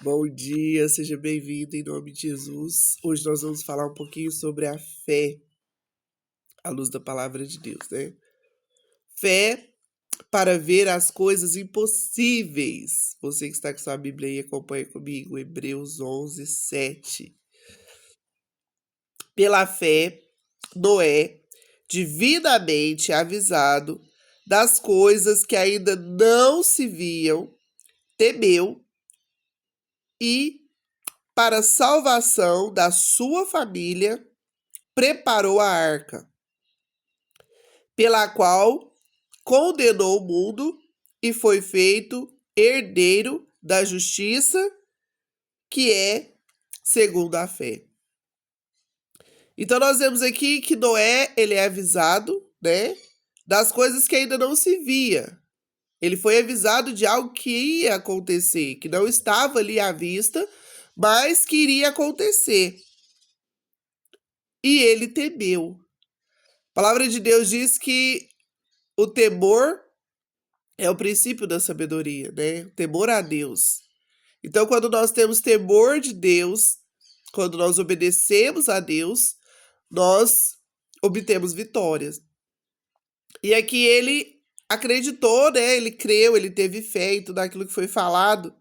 Bom dia, seja bem-vindo em nome de Jesus. Hoje nós vamos falar um pouquinho sobre a fé, à luz da palavra de Deus, né? Fé para ver as coisas impossíveis. Você que está com sua Bíblia aí, acompanha comigo, Hebreus 11, 7. Pela fé, Noé, divinamente avisado das coisas que ainda não se viam, temeu e, para a salvação da sua família, preparou a arca, pela qual condenou o mundo e foi feito herdeiro da justiça, que é segundo a fé. Então nós vemos aqui que Noé, ele é avisado, né, das coisas que ainda não se via. Ele foi avisado de algo que ia acontecer, que não estava ali à vista, mas que iria acontecer. E ele temeu. A palavra de Deus diz que o temor é o princípio da sabedoria, né? Temor a Deus. Então, quando nós temos temor de Deus, quando nós obedecemos a Deus, nós obtemos vitórias. E aqui ele acreditou, né? Ele creu, ele teve fé em tudo aquilo que foi falado.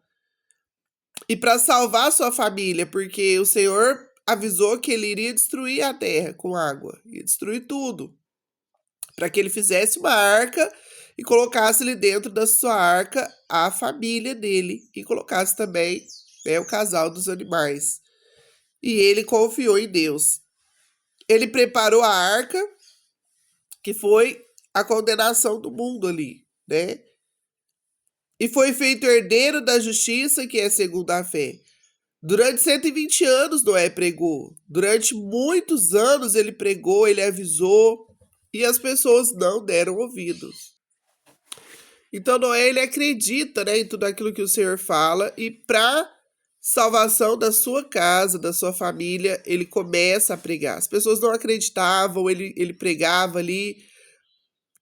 E para salvar sua família, porque o Senhor avisou que ele iria destruir a terra com água, ia destruir tudo, para que ele fizesse uma arca e colocasse ali dentro da sua arca a família dele e colocasse também, né, o casal dos animais. E ele confiou em Deus. Ele preparou a arca, que foi a condenação do mundo ali, né? E foi feito herdeiro da justiça, que é segundo a fé. Durante 120 anos Noé pregou. Durante muitos anos ele pregou, ele avisou, e as pessoas não deram ouvidos. Então Noé, ele acredita, né, em tudo aquilo que o Senhor fala, e para salvação da sua casa, da sua família, ele começa a pregar. As pessoas não acreditavam, ele pregava ali.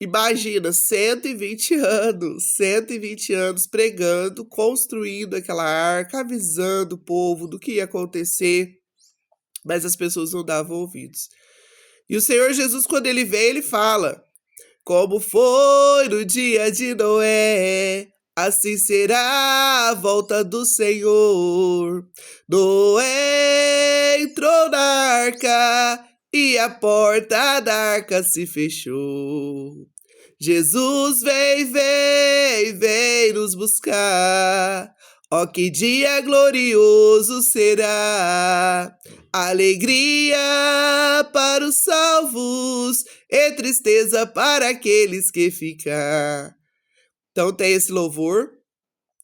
Imagina, 120 anos pregando, construindo aquela arca, avisando o povo do que ia acontecer, mas as pessoas não davam ouvidos. E o Senhor Jesus, quando ele vem, ele fala: como foi no dia de Noé, assim será a volta do Senhor. Noé entrou na arca e a porta da arca se fechou. Jesus vem nos buscar. Ó, que dia glorioso será! Alegria para os salvos e tristeza para aqueles que ficar. Então tem esse louvor.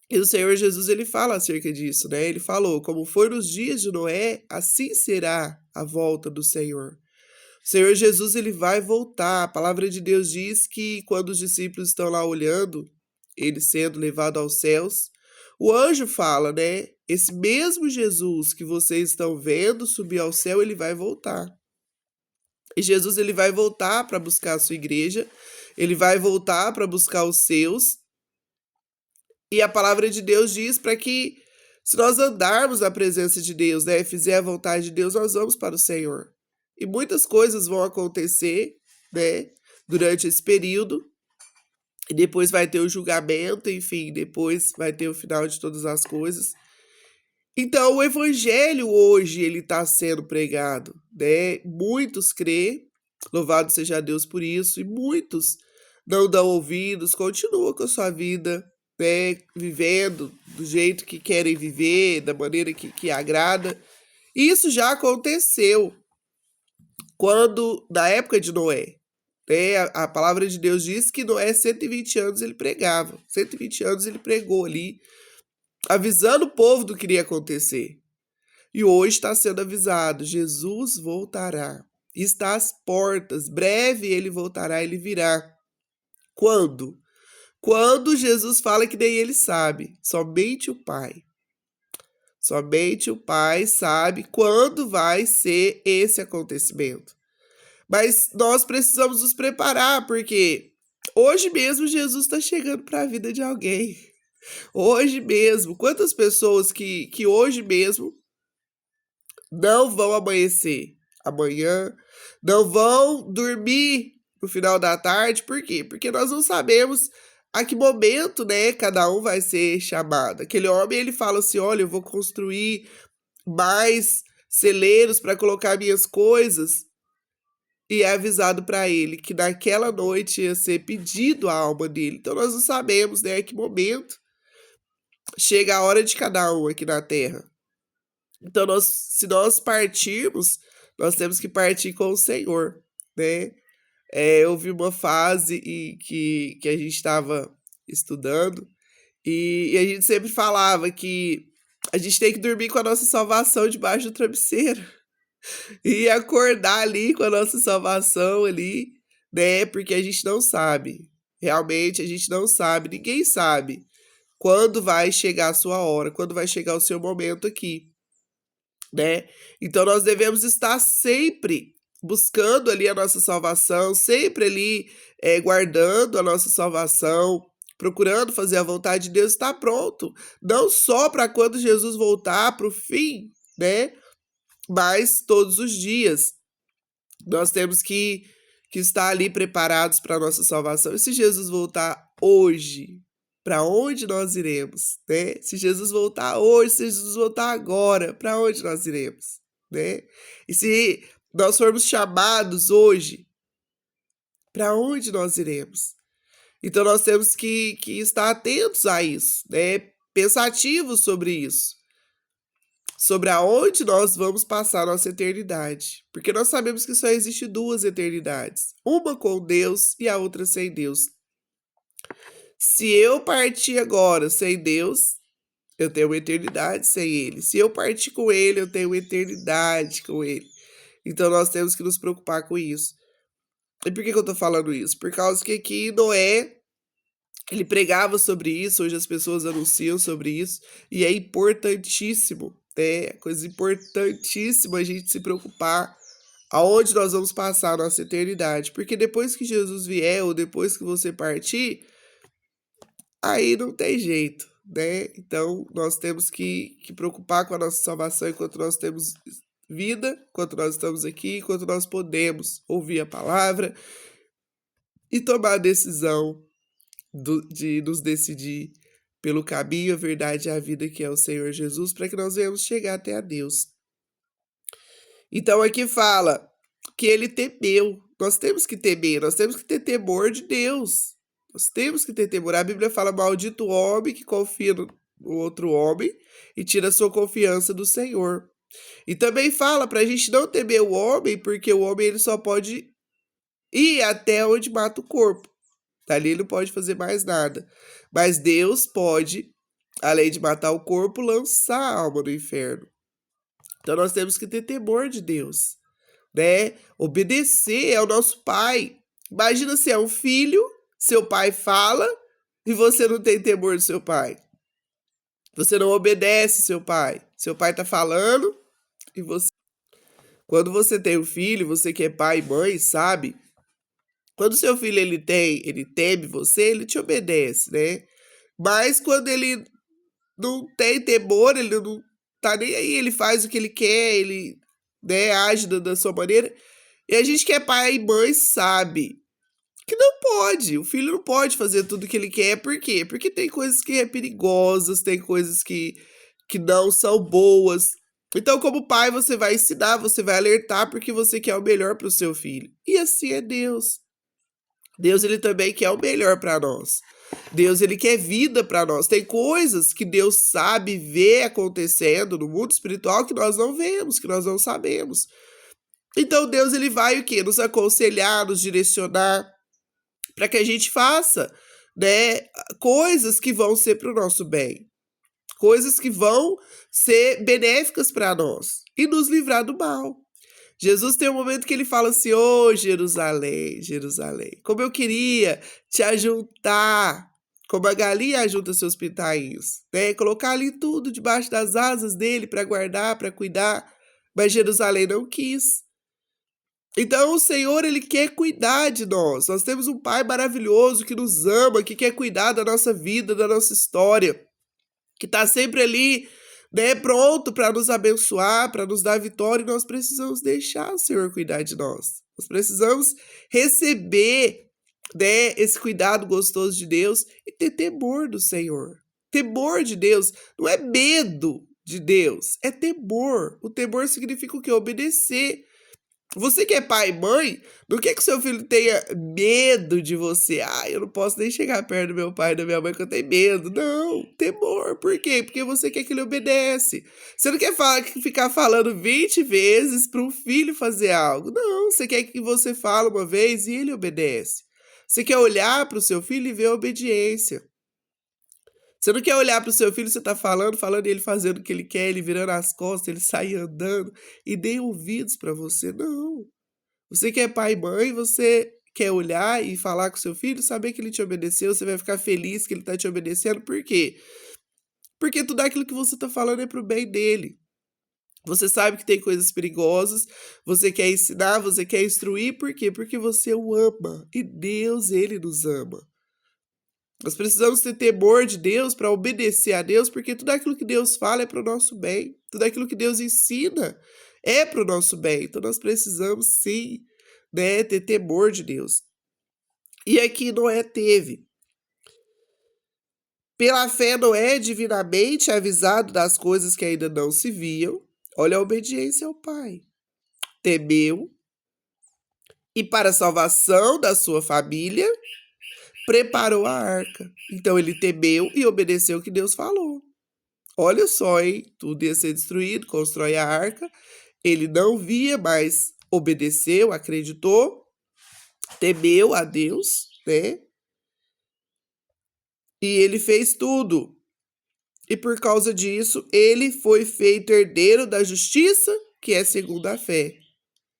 E o Senhor Jesus, ele fala acerca disso, né? Ele falou: como foi nos dias de Noé, assim será a volta do Senhor. O Senhor Jesus, ele vai voltar. A palavra de Deus diz que quando os discípulos estão lá olhando, ele sendo levado aos céus, o anjo fala, né? Esse mesmo Jesus que vocês estão vendo subir ao céu, ele vai voltar. E Jesus, ele vai voltar para buscar a sua igreja, ele vai voltar para buscar os seus. E a palavra de Deus diz para que, se nós andarmos na presença de Deus, né, fizer a vontade de Deus, nós vamos para o Senhor. E muitas coisas vão acontecer, né, durante esse período. E depois vai ter o julgamento, enfim, depois vai ter o final de todas as coisas. Então, o evangelho hoje, ele está sendo pregado, né? Muitos crê, louvado seja Deus por isso, e muitos não dão ouvidos, continuam com a sua vida, né? Vivendo do jeito que querem viver, da maneira que agrada. E isso já aconteceu quando, na época de Noé, né? A palavra de Deus diz que Noé, 120 anos ele pregava, 120 anos ele pregou ali, avisando o povo do que iria acontecer. E hoje está sendo avisado: Jesus voltará. Está às portas. Breve ele voltará, ele virá. Quando? Quando Jesus fala que nem ele sabe. Somente o Pai. Somente o Pai sabe quando vai ser esse acontecimento. Mas nós precisamos nos preparar, porque hoje mesmo Jesus está chegando para a vida de alguém. Hoje mesmo, quantas pessoas que hoje mesmo não vão amanhecer amanhã, não vão dormir no final da tarde, por quê? Porque nós não sabemos a que momento, né, cada um vai ser chamado. Aquele homem, ele fala assim, olha, eu vou construir mais celeiros para colocar minhas coisas, e é avisado para ele que naquela noite ia ser pedido a alma dele. Então nós não sabemos, né, a que momento chega a hora de cada um aqui na Terra. Então, se nós partirmos, nós temos que partir com o Senhor, né? Eu vi uma fase que a gente estava estudando e a gente sempre falava que a gente tem que dormir com a nossa salvação debaixo do travesseiro e acordar ali com a nossa salvação ali, né? Porque a gente não sabe, realmente a gente não sabe, ninguém sabe quando vai chegar a sua hora, quando vai chegar o seu momento aqui, né? Então nós devemos estar sempre buscando ali a nossa salvação, sempre ali guardando a nossa salvação, procurando fazer a vontade de Deus, estar pronto, não só para quando Jesus voltar para o fim, né? Mas todos os dias nós temos que estar ali preparados para a nossa salvação. E se Jesus voltar hoje, para onde nós iremos, né? Se Jesus voltar hoje, se Jesus voltar agora, para onde nós iremos, né? E se nós formos chamados hoje, para onde nós iremos? Então nós temos que estar atentos a isso, né? Pensativos sobre isso, sobre aonde nós vamos passar a nossa eternidade. Porque nós sabemos que só existe duas eternidades, uma com Deus e a outra sem Deus. Se eu partir agora sem Deus, eu tenho uma eternidade sem Ele. Se eu partir com Ele, eu tenho uma eternidade com Ele. Então nós temos que nos preocupar com isso. E por que eu tô falando isso? Por causa que aqui Noé, ele pregava sobre isso, hoje as pessoas anunciam sobre isso, e é importantíssimo, né? Coisa importantíssima a gente se preocupar aonde nós vamos passar a nossa eternidade. Porque depois que Jesus vier, ou depois que você partir, aí não tem jeito, né? Então, nós temos que preocupar com a nossa salvação enquanto nós temos vida, enquanto nós estamos aqui, enquanto nós podemos ouvir a palavra e tomar a decisão de nos decidir pelo caminho, a verdade e a vida que é o Senhor Jesus, para que nós venhamos chegar até a Deus. Então, aqui fala que ele temeu. Nós temos que temer, nós temos que ter temor de Deus. Nós temos que ter temor. A Bíblia fala, maldito o homem que confia no outro homem e tira a sua confiança do Senhor. E também fala para a gente não temer o homem, porque o homem ele só pode ir até onde mata o corpo. Dali ele não pode fazer mais nada. Mas Deus pode, além de matar o corpo, lançar a alma no inferno. Então nós temos que ter temor de Deus, né? Obedecer ao nosso pai. Imagina se é um filho, seu pai fala e você não tem temor do seu pai. Você não obedece seu pai. Seu pai tá falando e você... Quando você tem um filho, você que é pai e mãe, sabe? Quando seu filho ele teme você, ele te obedece, né? Mas quando ele não tem temor, ele não tá nem aí, ele faz o que ele quer, ele, né, age da sua maneira. E a gente que é pai e mãe sabe que não pode, o filho não pode fazer tudo o que ele quer. Por quê? Porque tem coisas que é perigosas, tem coisas que não são boas. Então, como pai, você vai ensinar, você vai alertar, porque você quer o melhor para o seu filho. E assim é Deus. Deus, ele também quer o melhor para nós. Deus, ele quer vida para nós. Tem coisas que Deus sabe ver acontecendo no mundo espiritual que nós não vemos, que nós não sabemos. Então, Deus, ele vai o quê? Nos aconselhar, nos direcionar para que a gente faça, né, coisas que vão ser para o nosso bem. Coisas que vão ser benéficas para nós e nos livrar do mal. Jesus tem um momento que ele fala assim, ô Jerusalém, Jerusalém, como eu queria te ajuntar, como a galinha ajunta seus pintainhos, né? Colocar ali tudo debaixo das asas dele para guardar, para cuidar, mas Jerusalém não quis. Então, o Senhor, Ele quer cuidar de nós. Nós temos um Pai maravilhoso que nos ama, que quer cuidar da nossa vida, da nossa história, que está sempre ali, né, pronto para nos abençoar, para nos dar vitória, e nós precisamos deixar o Senhor cuidar de nós. Nós precisamos receber, né, esse cuidado gostoso de Deus e ter temor do Senhor. Temor de Deus não é medo de Deus, é temor. O temor significa o quê? Obedecer. Você que é pai e mãe, não quer que seu filho tenha medo de você. Ah, eu não posso nem chegar perto do meu pai e da minha mãe porque eu tenho medo. Não, temor. Por quê? Porque você quer que ele obedece. Você não quer ficar falando 20 vezes para um filho fazer algo. Não, você quer que você fale uma vez e ele obedece. Você quer olhar para o seu filho e ver a obediência. Você não quer olhar para o seu filho, você tá falando, e ele fazendo o que ele quer, ele virando as costas, ele sair andando e dê ouvidos para você. Não. Você que é pai e mãe, você quer olhar e falar com seu filho, saber que ele te obedeceu, você vai ficar feliz que ele tá te obedecendo. Por quê? Porque tudo aquilo que você tá falando é pro bem dele. Você sabe que tem coisas perigosas, você quer ensinar, você quer instruir, por quê? Porque você o ama e Deus, ele nos ama. Nós precisamos ter temor de Deus para obedecer a Deus, porque tudo aquilo que Deus fala é para o nosso bem. Tudo aquilo que Deus ensina é para o nosso bem. Então nós precisamos sim, né, ter temor de Deus. E aqui Noé teve. Pela fé, Noé, divinamente avisado das coisas que ainda não se viam, olha a obediência ao Pai. Temeu e para a salvação da sua família, preparou a arca. Então ele temeu e obedeceu o que Deus falou. Olha só, hein? Tudo ia ser destruído, constrói a arca. Ele não via, mas obedeceu, acreditou, temeu a Deus, né? E ele fez tudo. E por causa disso, ele foi feito herdeiro da justiça, que é segundo a fé.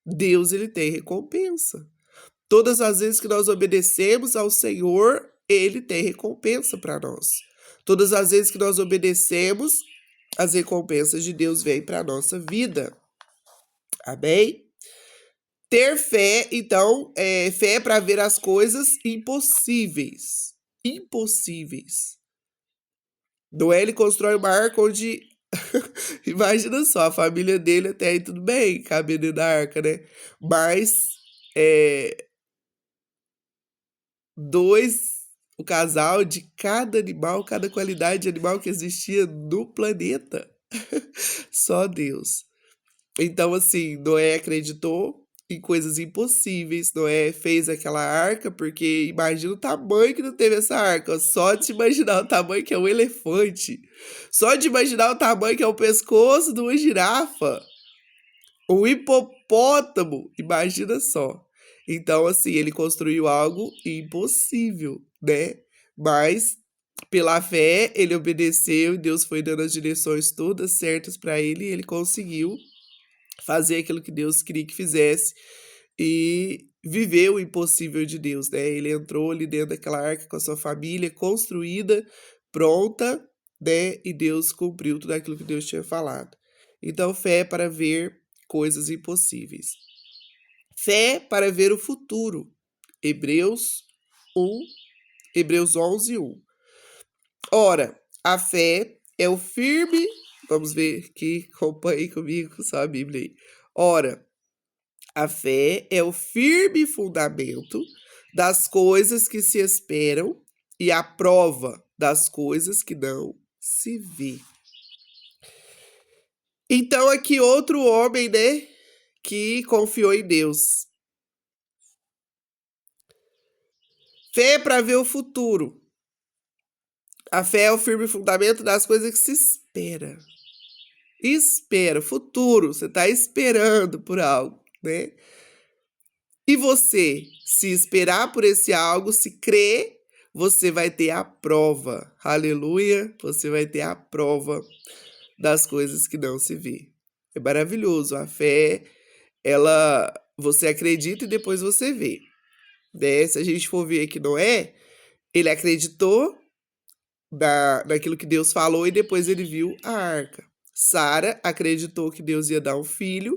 Deus, ele tem recompensa. Todas as vezes que nós obedecemos ao Senhor, ele tem recompensa para nós. Todas as vezes que nós obedecemos, as recompensas de Deus vêm para a nossa vida. Amém? Ter fé, então, é fé para ver as coisas impossíveis. Impossíveis. Noé, ele constrói uma arca onde... Imagina só, a família dele até aí tudo bem, cabe dentro da arca, né? Mas... o casal de cada animal, cada qualidade de animal que existia no planeta. Só Deus. Então, assim, Noé acreditou em coisas impossíveis. Noé fez aquela arca, porque imagina o tamanho que não teve essa arca. Só de imaginar o tamanho que é um elefante. Só de imaginar o tamanho que é o pescoço de uma girafa. Um hipopótamo. Imagina só. Então, assim, ele construiu algo impossível, né? Mas, pela fé, ele obedeceu e Deus foi dando as direções todas certas para ele e ele conseguiu fazer aquilo que Deus queria que fizesse e viveu o impossível de Deus, né? Ele entrou ali dentro daquela arca com a sua família construída, pronta, né? E Deus cumpriu tudo aquilo que Deus tinha falado. Então, fé para ver coisas impossíveis. Fé para ver o futuro. Hebreus 11, 1. Ora, a fé é o firme... Vamos ver aqui, acompanhe comigo com sua Bíblia aí. Ora, a fé é o firme fundamento das coisas que se esperam e a prova das coisas que não se vê. Então, aqui outro homem, né, que confiou em Deus. Fé para ver o futuro. A fé é o firme fundamento das coisas que se espera. Espera, futuro, você está esperando por algo, né? E você, se esperar por esse algo, se crer, você vai ter a prova. Aleluia! Você vai ter a prova das coisas que não se vê. É maravilhoso. A fé, você acredita e depois você vê. Né? Se a gente for ver aqui Noé, ele acreditou naquilo que Deus falou e depois ele viu a arca. Sara acreditou que Deus ia dar um filho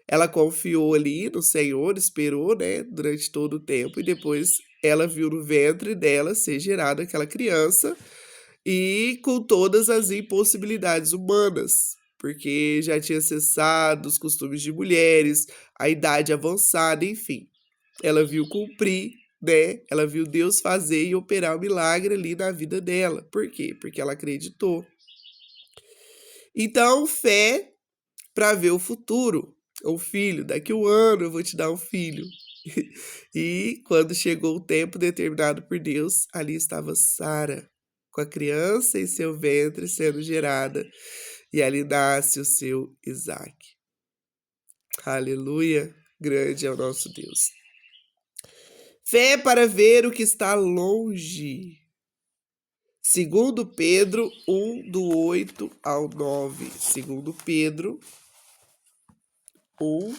ela confiou ali no Senhor, esperou, né, durante todo o tempo, e depois ela viu no ventre dela ser gerada aquela criança, e com todas as impossibilidades humanas, porque já tinha cessado os costumes de mulheres, a idade avançada, enfim. Ela viu cumprir, né? Ela viu Deus fazer e operar um milagre ali na vida dela. Por quê? Porque ela acreditou. Então, fé para ver o futuro. O filho, daqui a um ano eu vou te dar um filho. E quando chegou o tempo determinado por Deus, ali estava Sara, com a criança em seu ventre sendo gerada. E ali nasce o seu Isaac. Aleluia! Grande é o nosso Deus. Fé para ver o que está longe. Segundo Pedro 1, do 8 ao 9. Segundo Pedro 1,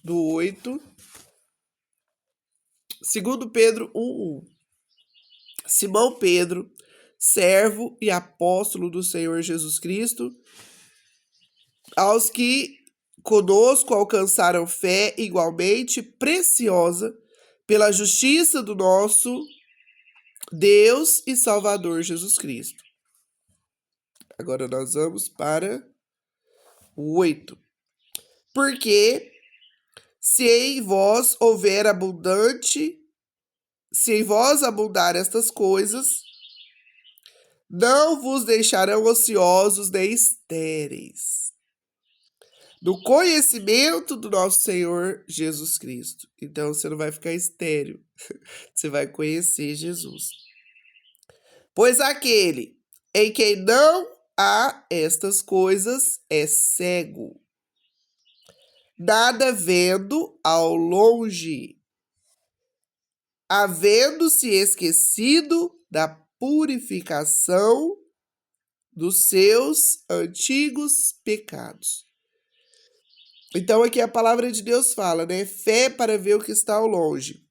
do 8. Segundo Pedro 1, 1. Simão Pedro, servo e apóstolo do Senhor Jesus Cristo, aos que conosco alcançaram fé igualmente preciosa pela justiça do nosso Deus e Salvador Jesus Cristo. Agora nós vamos para o 8. Porque se em vós houver se em vós abundar estas coisas, não vos deixarão ociosos nem estéreis no conhecimento do nosso Senhor Jesus Cristo. Então você não vai ficar estéril, você vai conhecer Jesus. Pois aquele em quem não há estas coisas é cego, nada vendo ao longe, havendo-se esquecido da purificação dos seus antigos pecados. Então aqui a palavra de Deus fala, né? Fé para ver o que está ao longe.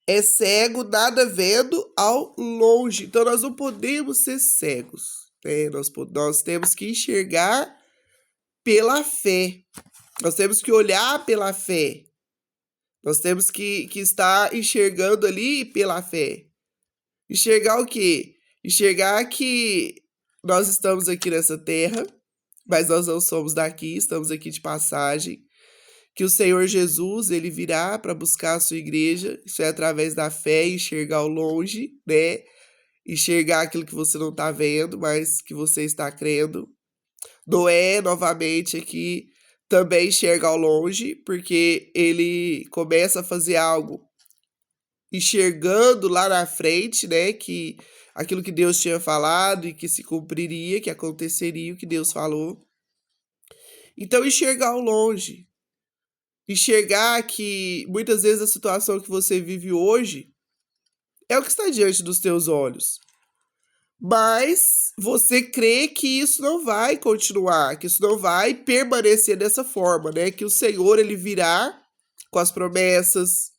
É cego, nada vendo ao longe. Então nós não podemos ser cegos, né? Nós temos que enxergar pela fé. Nós temos que olhar pela fé. Nós temos que estar enxergando ali pela fé. Enxergar o quê? Enxergar que nós estamos aqui nessa terra, mas nós não somos daqui, estamos aqui de passagem. Que o Senhor Jesus, ele virá para buscar a sua igreja. Isso é através da fé, enxergar ao longe, né? Enxergar aquilo que você não está vendo, mas que você está crendo. Noé, novamente, aqui também enxerga ao longe, porque ele começa a fazer algo enxergando lá na frente, né, que aquilo que Deus tinha falado e que se cumpriria, que aconteceria o que Deus falou. Então, enxergar ao longe. Enxergar que muitas vezes a situação que você vive hoje é o que está diante dos teus olhos. Mas você crê que isso não vai continuar, que isso não vai permanecer dessa forma, né? Que o Senhor, ele virá com as promessas,